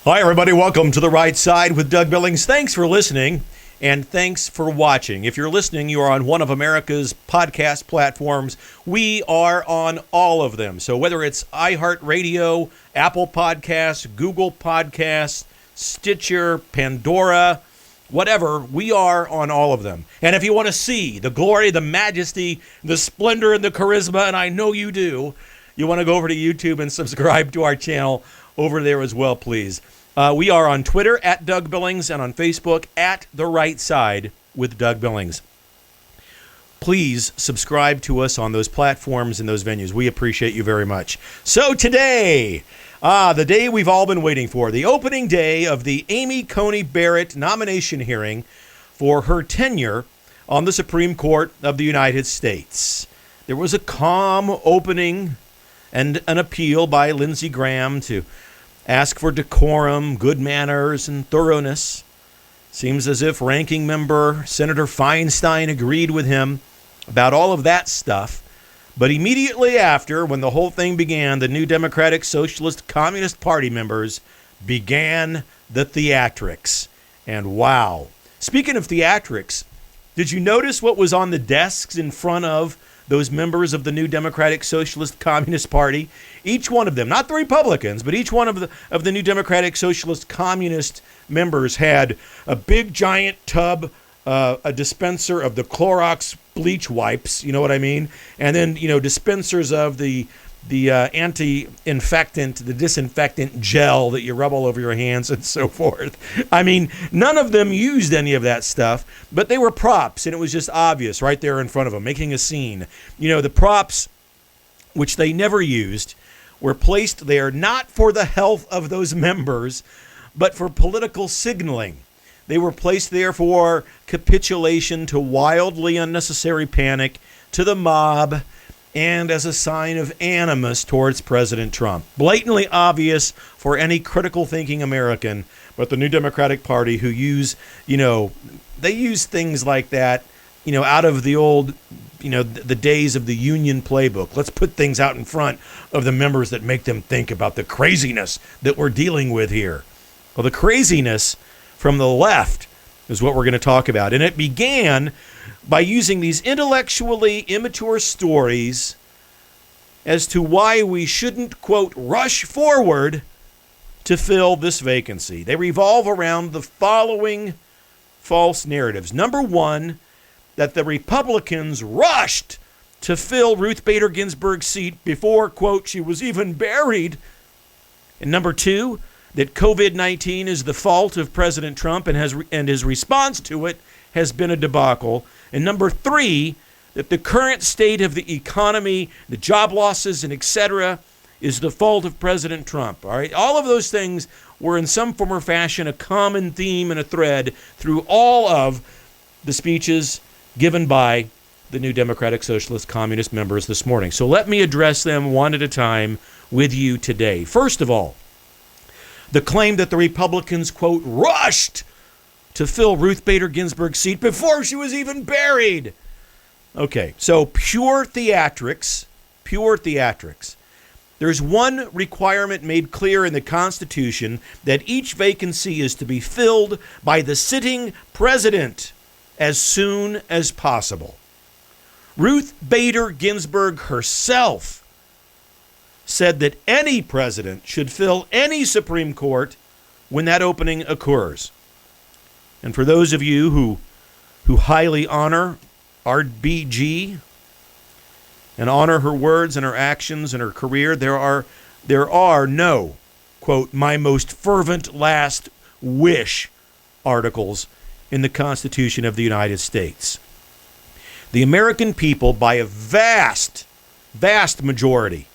Hi, everybody. Welcome to The Right Side with Doug Billings. Thanks for listening, and thanks for watching. If you're listening, you are on one of America's podcast platforms. We are on all of them. So whether it's iHeartRadio, Apple Podcasts, Google Podcasts, Stitcher, Pandora, whatever, we are on all of them. And if you want to see the glory, the majesty, the splendor, and the charisma, and I know you do, you want to go over to YouTube and subscribe to our channel over there as well, please. We are on Twitter at Doug Billings and on Facebook at The Right Side with Doug Billings. Please subscribe to us on those platforms and those venues. We appreciate you very much. So today, the day we've all been waiting for, the opening day of the Amy Coney Barrett nomination hearing for her tenure on the Supreme Court of the United States. There was a calm opening and an appeal by Lindsey Graham to ask for decorum, good manners, and thoroughness. Seems as if ranking member Senator Feinstein agreed with him about all of that stuff. But immediately after, when the whole thing began, the New Democratic Socialist Communist Party members began the theatrics. And wow. Speaking of theatrics, did you notice what was on the desks in front of those members of the New Democratic Socialist Communist Party? Each one of them, not the Republicans, but each one of the New Democratic Socialist Communist members had a big giant tub, a dispenser of the Clorox bleach wipes, you know what I mean? And then, dispensers of the anti-infectant, the disinfectant gel that you rub all over your hands and so forth. I mean, none of them used any of that stuff, but they were props, and it was just obvious right there in front of them, making a scene. The props, which they never used, were placed there not for the health of those members, but for political signaling. They were placed there for capitulation to wildly unnecessary panic, to the mob, and as a sign of animus towards President Trump. Blatantly obvious for any critical thinking American, but the New Democratic Party who use things like that, out of the old, the days of the Union playbook. Let's put things out in front of the members that make them think about the craziness that we're dealing with here. Well, the craziness from the left is what we're going to talk about. And it began by using these intellectually immature stories as to why we shouldn't, quote, rush forward to fill this vacancy. They revolve around the following false narratives. Number one, that the Republicans rushed to fill Ruth Bader Ginsburg's seat before, quote, she was even buried. And number two, that COVID-19 is the fault of President Trump and his response to it has been a debacle. And number three, that the current state of the economy, the job losses, and et cetera, is the fault of President Trump. All right, all of those things were in some form or fashion a common theme and a thread through all of the speeches given by the New Democratic Socialist Communist members this morning. So let me address them one at a time with you today. First of all, the claim that the Republicans, quote, rushed to fill Ruth Bader Ginsburg's seat before she was even buried. Okay, so pure theatrics. There's one requirement made clear in the Constitution, that each vacancy is to be filled by the sitting president as soon as possible. Ruth Bader Ginsburg herself said that any president should fill any Supreme Court when that opening occurs. And for those of you who highly honor RBG and honor her words and her actions and her career, there are no, quote, my most fervent last wish articles in the Constitution of the United States. The American people, by a vast majority,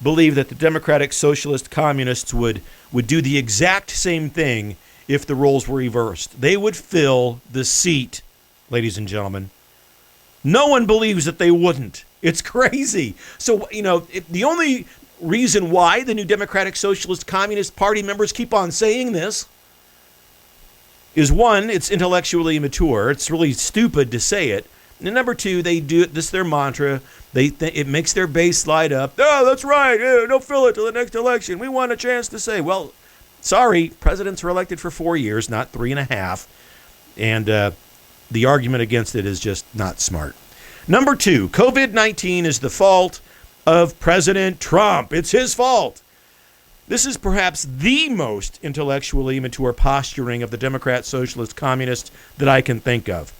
believe that the Democratic Socialist Communists would do the exact same thing if the roles were reversed. They would fill the seat, ladies and gentlemen. No one believes that they wouldn't. It's crazy. So, the only reason why the New Democratic Socialist Communist Party members keep on saying this is, one, it's intellectually immature. It's really stupid to say it. And number two, they do it. This is their mantra. It makes their base light up. Oh, that's right. Yeah, don't fill it till the next election. We want a chance to say. Well, Sorry, presidents are elected for 4 years, not 3.5. And the argument against it is just not smart. Number 2, COVID-19 is the fault of President Trump. It's his fault. This is perhaps the most intellectually immature posturing of the Democrat, Socialist, Communist that I can think of.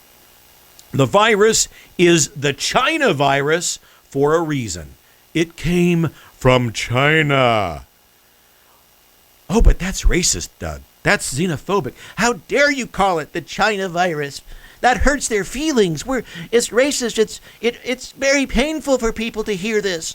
The virus is the China virus for a reason. It came from China. Oh, but that's racist, Doug. That's xenophobic. How dare you call it the China virus? That hurts their feelings. It's racist. It's very painful for people to hear this.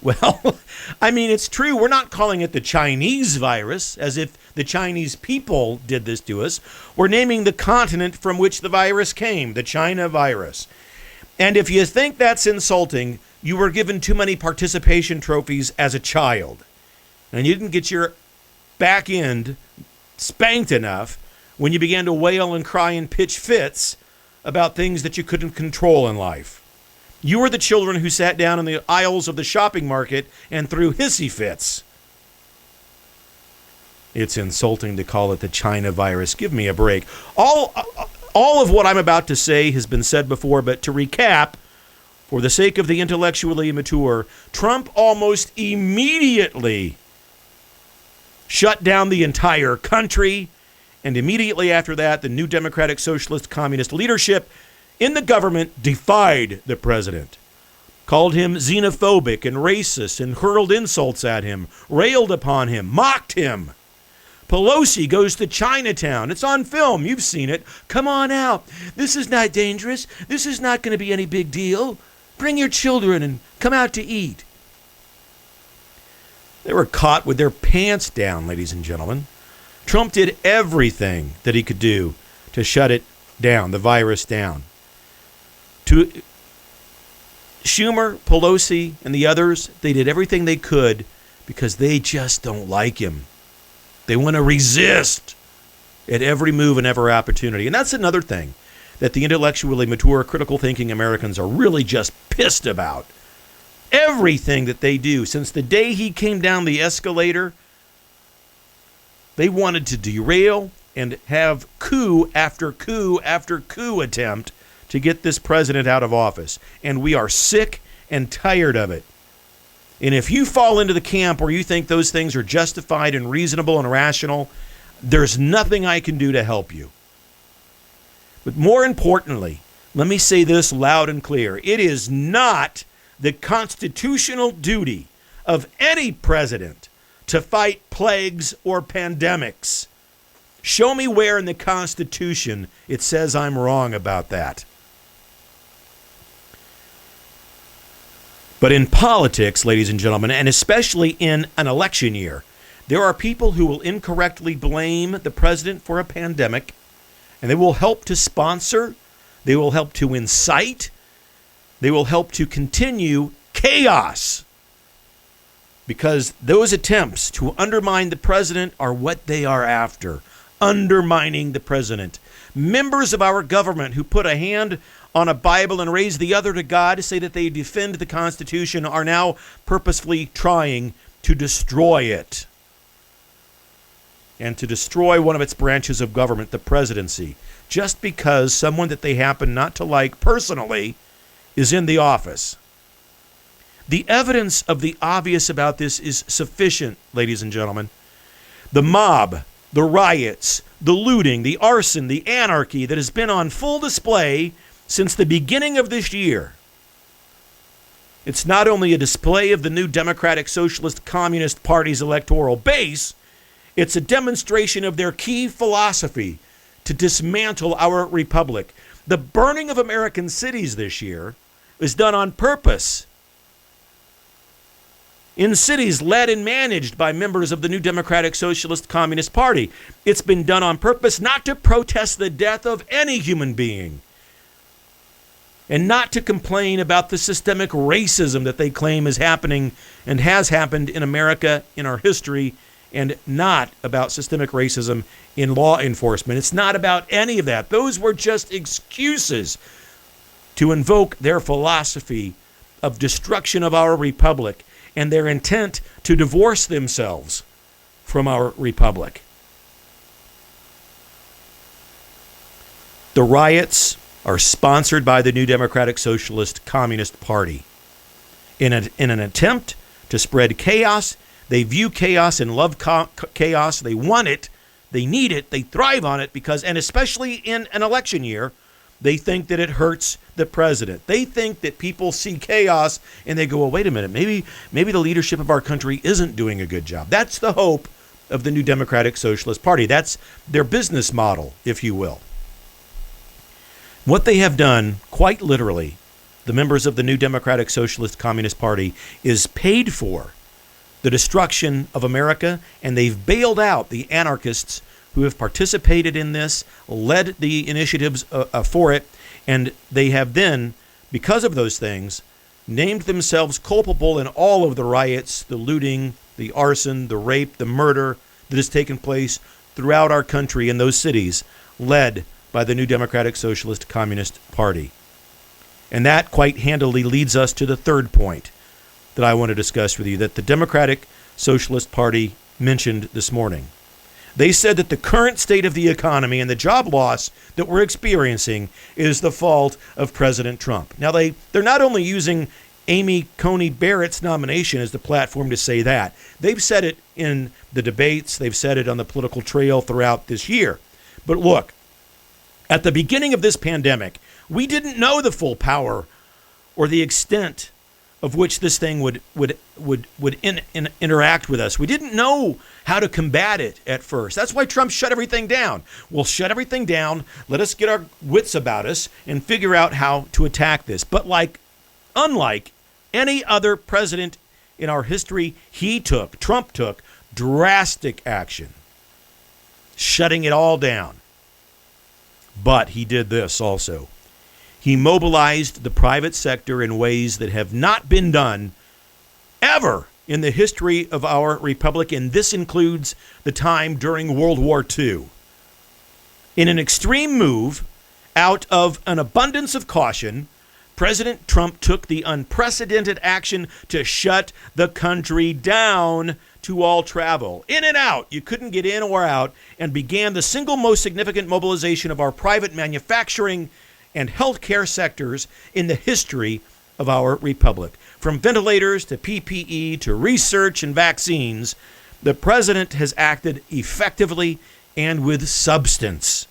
Well, I mean, it's true. We're not calling it the Chinese virus, as if the Chinese people did this to us. We're naming the continent from which the virus came, the China virus. And if you think that's insulting, you were given too many participation trophies as a child. And you didn't get your back end spanked enough when you began to wail and cry and pitch fits about things that you couldn't control in life. You were the children who sat down in the aisles of the shopping market and threw hissy fits. It's insulting to call it the China virus. Give me a break. All of what I'm about to say has been said before, but to recap, for the sake of the intellectually immature, Trump almost immediately shut down the entire country, and immediately after that, the new Democratic Socialist Communist leadership in the government defied the president, called him xenophobic and racist, and hurled insults at him, railed upon him, mocked him. Pelosi goes to Chinatown. It's on film. You've seen it. Come on out. This is not dangerous. This is not going to be any big deal. Bring your children and come out to eat. They were caught with their pants down, ladies and gentlemen. Trump did everything that he could do to shut it down, the virus down. To Schumer, Pelosi, and the others, they did everything they could because they just don't like him. They want to resist at every move and every opportunity. And that's another thing that the intellectually mature, critical thinking Americans are really just pissed about. Everything that they do, since the day he came down the escalator, they wanted to derail and have coup after coup after coup attempt to get this president out of office. And we are sick and tired of it. And if you fall into the camp where you think those things are justified and reasonable and rational, there's nothing I can do to help you. But more importantly, let me say this loud and clear. It is not the constitutional duty of any president to fight plagues or pandemics. Show me where in the Constitution it says I'm wrong about that. But in politics, ladies and gentlemen, and especially in an election year, there are people who will incorrectly blame the president for a pandemic, and they will help to sponsor, they will help to incite, they will help to continue chaos, because those attempts to undermine the president are what they are after, undermining the president. Members of our government who put a hand on a Bible and raise the other to God to say that they defend the Constitution are now purposefully trying to destroy it and to destroy one of its branches of government, the presidency, just because someone that they happen not to like personally is in the office. The evidence of the obvious about this is sufficient, ladies and gentlemen. The mob, the riots, the looting, the arson, the anarchy that has been on full display since the beginning of this year. It's not only a display of the new Democratic Socialist Communist Party's electoral base, it's a demonstration of their key philosophy to dismantle our republic. The burning of American cities this year is done on purpose. In cities led and managed by members of the new Democratic Socialist Communist Party. It's been done on purpose not to protest the death of any human being, and not to complain about the systemic racism that they claim is happening and has happened in America in our history, and not about systemic racism in law enforcement. It's not about any of that. Those were just excuses to invoke their philosophy of destruction of our republic and their intent to divorce themselves from our republic. The riots are sponsored by the New Democratic Socialist Communist Party. In an attempt to spread chaos, they view chaos and love chaos. They want it. They need it. They thrive on it because, and especially in an election year, they think that it hurts the president. They think that people see chaos and they go, well, wait a minute, maybe the leadership of our country isn't doing a good job. That's the hope of the New Democratic Socialist Party. That's their business model, if you will. What they have done, quite literally, the members of the New Democratic Socialist Communist Party, is paid for the destruction of America, and they've bailed out the anarchists who have participated in this, led the initiatives for it, and they have then, because of those things, named themselves culpable in all of the riots, the looting, the arson, the rape, the murder that has taken place throughout our country in those cities, led by the New Democratic Socialist Communist Party. And that quite handily leads us to the third point that I want to discuss with you, that the Democratic Socialist Party mentioned this morning. They said that the current state of the economy and the job loss that we're experiencing is the fault of President Trump. Now, they're not only using Amy Coney Barrett's nomination as the platform to say that. They've said it in the debates. They've said it on the political trail throughout this year. But look, at the beginning of this pandemic, we didn't know the full power or the extent of which this thing would interact with us. We didn't know how to combat it at first. That's why Trump shut everything down. We'll shut everything down, let us get our wits about us, and figure out how to attack this. But unlike any other president in our history, Trump took drastic action, shutting it all down. But he did this also. He mobilized the private sector in ways that have not been done ever in the history of our republic, and this includes the time during World War II. In an extreme move, out of an abundance of caution, President Trump took the unprecedented action to shut the country down to all travel. In and out. You couldn't get in or out, and began the single most significant mobilization of our private manufacturing and healthcare sectors in the history of our republic. From ventilators to PPE to research and vaccines, the president has acted effectively and with substance.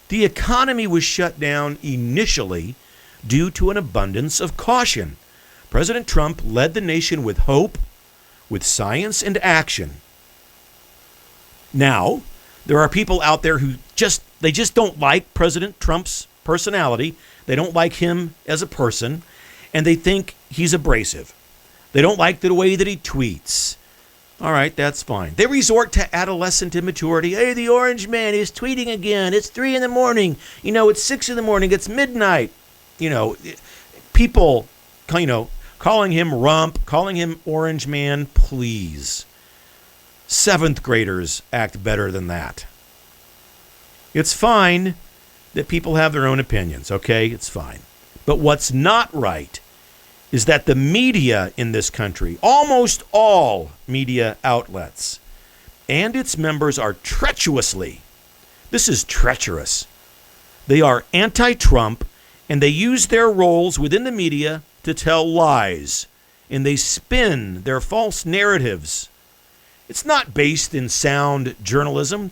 The economy was shut down initially due to an abundance of caution. President Trump led the nation with hope, with science and action. Now, there are people out there who just don't like President Trump's personality. They don't like him as a person, and they think he's abrasive. They don't like the way that he tweets. All right, that's fine. They resort to adolescent immaturity. Hey, the orange man is tweeting again. It's 3 a.m. It's 6 a.m. It's midnight. People, calling him rump, calling him orange man, please. 7th graders act better than that. It's fine that people have their own opinions, okay? It's fine. But what's not right is that the media in this country, almost all media outlets, and its members are this is treacherous. They are anti-Trump, and they use their roles within the media to tell lies, and they spin their false narratives. It's not based in sound journalism.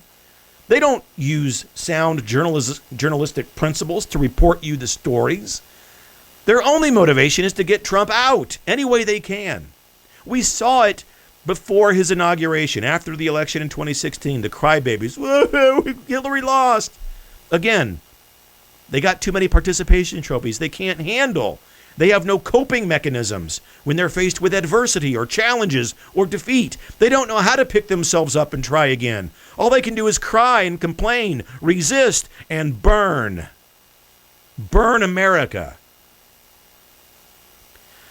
They don't use sound journalistic principles to report you the stories. Their only motivation is to get Trump out any way they can. We saw it before his inauguration, after the election in 2016, the crybabies, whoa, Hillary lost. Again, they got too many participation trophies they can't handle. They have no coping mechanisms when they're faced with adversity or challenges or defeat. They don't know how to pick themselves up and try again. All they can do is cry and complain, resist, and burn. Burn America.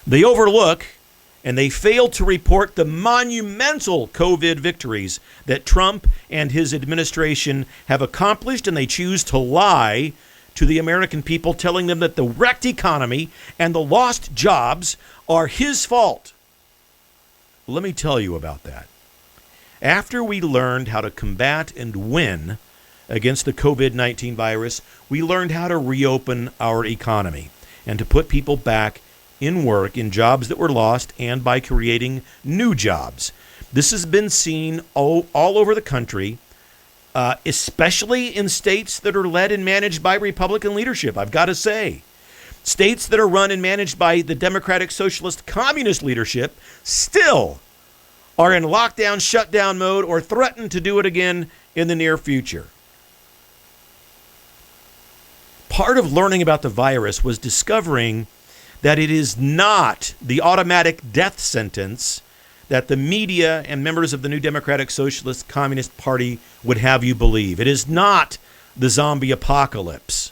They overlook and they fail to report the monumental COVID victories that Trump and his administration have accomplished, and they choose to lie to the American people, telling them that the wrecked economy and the lost jobs are his fault. Let me tell you about that. After we learned how to combat and win against the COVID-19 virus, we learned how to reopen our economy and to put people back in work, in jobs that were lost, and by creating new jobs. This has been seen all over the country, especially in states that are led and managed by Republican leadership, I've got to say. States that are run and managed by the Democratic Socialist Communist leadership still are in lockdown, shutdown mode, or threaten to do it again in the near future. Part of learning about the virus was discovering that it is not the automatic death sentence that the media and members of the New Democratic Socialist Communist Party would have you believe. It is not the zombie apocalypse.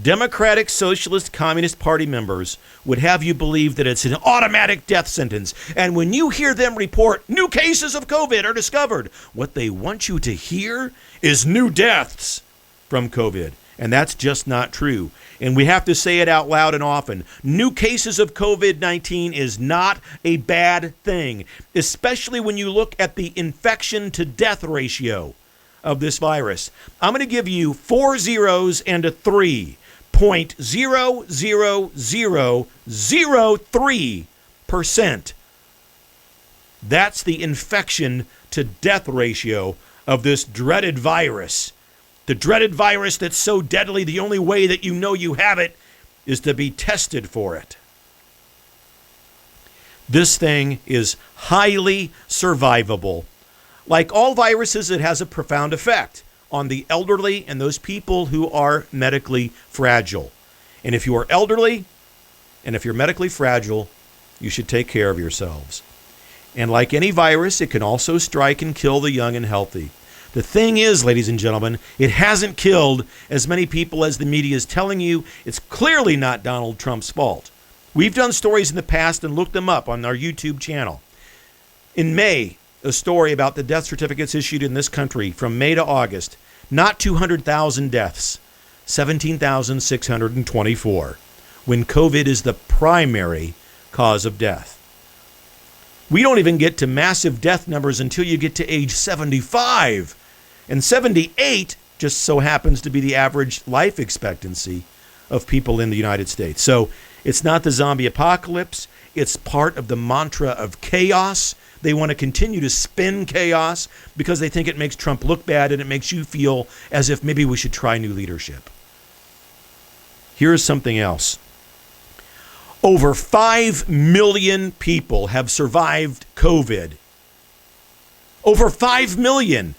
Democratic Socialist Communist Party members would have you believe that it's an automatic death sentence. And when you hear them report new cases of COVID are discovered, what they want you to hear is new deaths from COVID. And that's just not true. And we have to say it out loud and often. New cases of COVID-19 is not a bad thing, especially when you look at the infection to death ratio of this virus. I'm going to give you 4 zeros and a 3. 0.00003%. That's the infection to death ratio of this dreaded virus. The dreaded virus that's so deadly, the only way that you know you have it is to be tested for it. This thing is highly survivable. Like all viruses, it has a profound effect on the elderly and those people who are medically fragile. And if you are elderly and if you're medically fragile, you should take care of yourselves. And like any virus, it can also strike and kill the young and healthy. The thing is, ladies and gentlemen, it hasn't killed as many people as the media is telling you. It's clearly not Donald Trump's fault. We've done stories in the past and looked them up on our YouTube channel. In May, a story about the death certificates issued in this country from May to August, not 200,000 deaths, 17,624, when COVID is the primary cause of death. We don't even get to massive death numbers until you get to age 75. And 78 just so happens to be the average life expectancy of people in the United States. So it's not the zombie apocalypse. It's part of the mantra of chaos. They want to continue to spin chaos because they think it makes Trump look bad and it makes you feel as if maybe we should try new leadership. Here's something else. Over 5 million people have survived COVID. Over 5 million.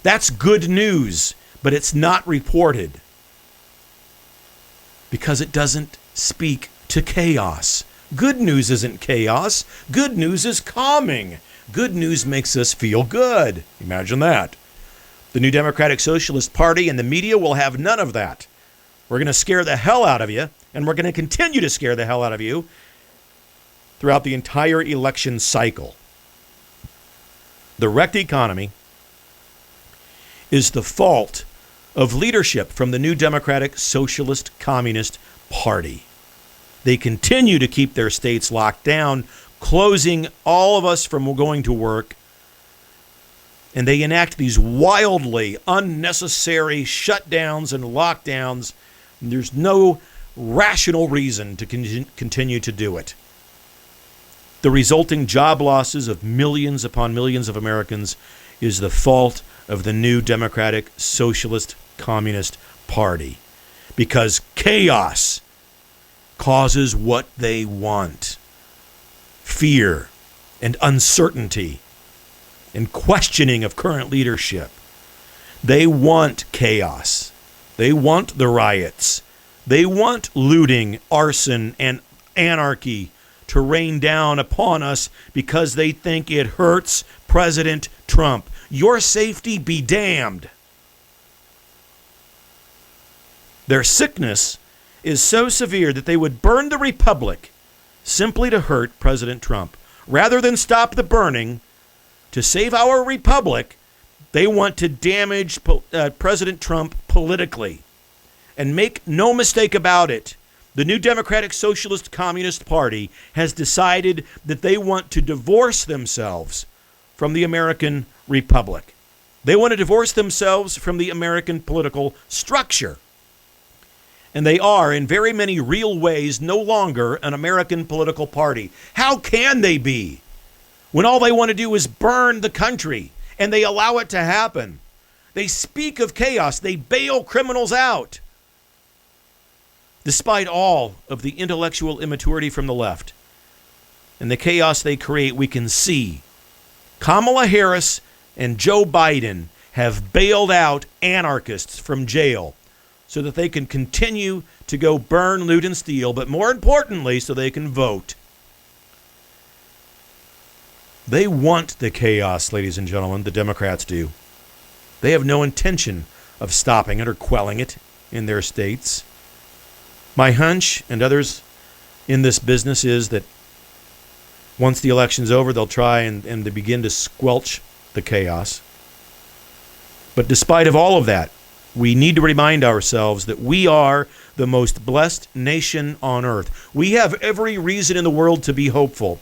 That's good news, but it's not reported because it doesn't speak to chaos. Good news isn't chaos. Good news is calming. Good news makes us feel good. Imagine that. The New Democratic Socialist Party and the media will have none of that. We're going to scare the hell out of you, and we're going to continue to scare the hell out of you throughout the entire election cycle. The wrecked economy is the fault of leadership from the New Democratic Socialist Communist Party. They continue to keep their states locked down, closing all of us from going to work. And they enact these wildly unnecessary shutdowns and lockdowns. And there's no rational reason to continue to do it. The resulting job losses of millions upon millions of Americans is the fault of the New Democratic Socialist Communist Party. Because chaos causes what they want. Fear and uncertainty and questioning of current leadership. They want chaos. They want the riots. They want looting, arson, and anarchy to rain down upon us because they think it hurts President Trump. Your safety be damned. Their sickness is so severe that they would burn the republic simply to hurt President Trump. Rather than stop the burning, to save our republic, they want to damage President Trump politically. And make no mistake about it, the New Democratic Socialist Communist Party has decided that they want to divorce themselves from the American Republic. They want to divorce themselves from the American political structure. And they are, in very many real ways, no longer an American political party. How can they be when all they want to do is burn the country and they allow it to happen? They speak of chaos. They bail criminals out. Despite all of the intellectual immaturity from the left and the chaos they create, we can see Kamala Harris and Joe Biden have bailed out anarchists from jail so that they can continue to go burn, loot, and steal, but more importantly, so they can vote. They want the chaos, ladies and gentlemen, the Democrats do. They have no intention of stopping it or quelling it in their states. My hunch, and others in this business, is that once the election's over, they'll try and to begin to squelch the chaos. But despite of all of that, we need to remind ourselves that we are the most blessed nation on earth. We have every reason in the world to be hopeful.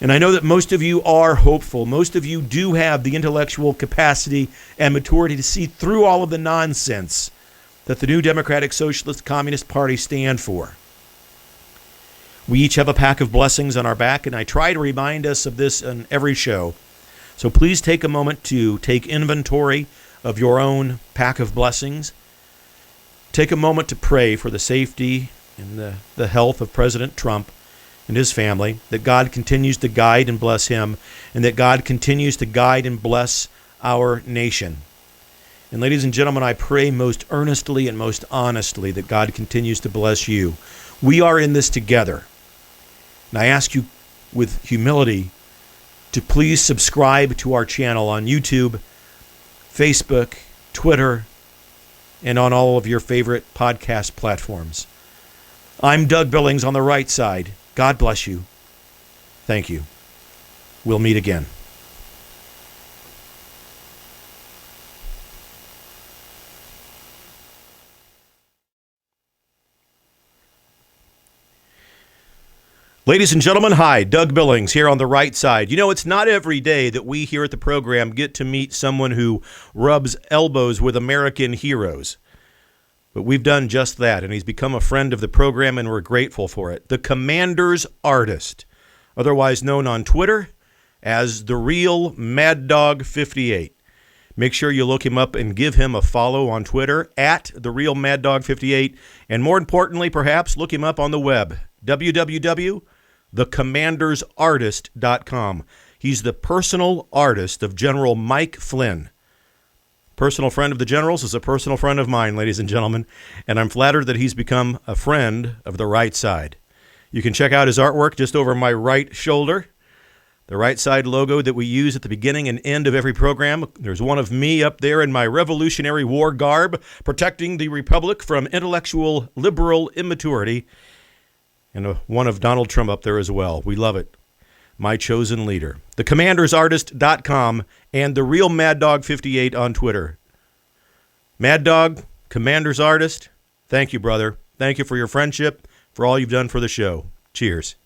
And I know that most of you are hopeful. Most of you do have the intellectual capacity and maturity to see through all of the nonsense that the new Democratic Socialist Communist Party stand for. We each have a pack of blessings on our back, and I try to remind us of this on every show. So please take a moment to take inventory of your own pack of blessings. Take a moment to pray for the safety and the health of President Trump and his family, that God continues to guide and bless him, and that God continues to guide and bless our nation. And ladies and gentlemen, I pray most earnestly and most honestly that God continues to bless you. We are in this together. And I ask you with humility to please subscribe to our channel on YouTube, Facebook, Twitter, and on all of your favorite podcast platforms. I'm Doug Billings on the right side. God bless you. Thank you. We'll meet again. Ladies and gentlemen, hi, Doug Billings here on the right side. You know, it's not every day that we here at the program get to meet someone who rubs elbows with American heroes. But we've done just that, and he's become a friend of the program, and we're grateful for it. The Commander's Artist, otherwise known on Twitter as The Real Mad Dog 58. Make sure you look him up and give him a follow on Twitter at The Real Mad Dog 58. And more importantly, perhaps, look him up on the web, www.thecommandersartist.com. He's the personal artist of General Mike Flynn. Personal friend of the general's is a personal friend of mine, ladies and gentlemen, and I'm flattered that he's become a friend of the right side. You can check out his artwork just over my right shoulder, the right side logo that we use at the beginning and end of every program. There's one of me up there in my Revolutionary War garb, protecting the Republic from intellectual liberal immaturity, and one of Donald Trump up there as well. We love it. My chosen leader. TheCommandersArtist.com and The Real Mad Dog 58 on Twitter. Mad Dog, Commander's Artist, thank you, brother. Thank you for your friendship, for all you've done for the show. Cheers.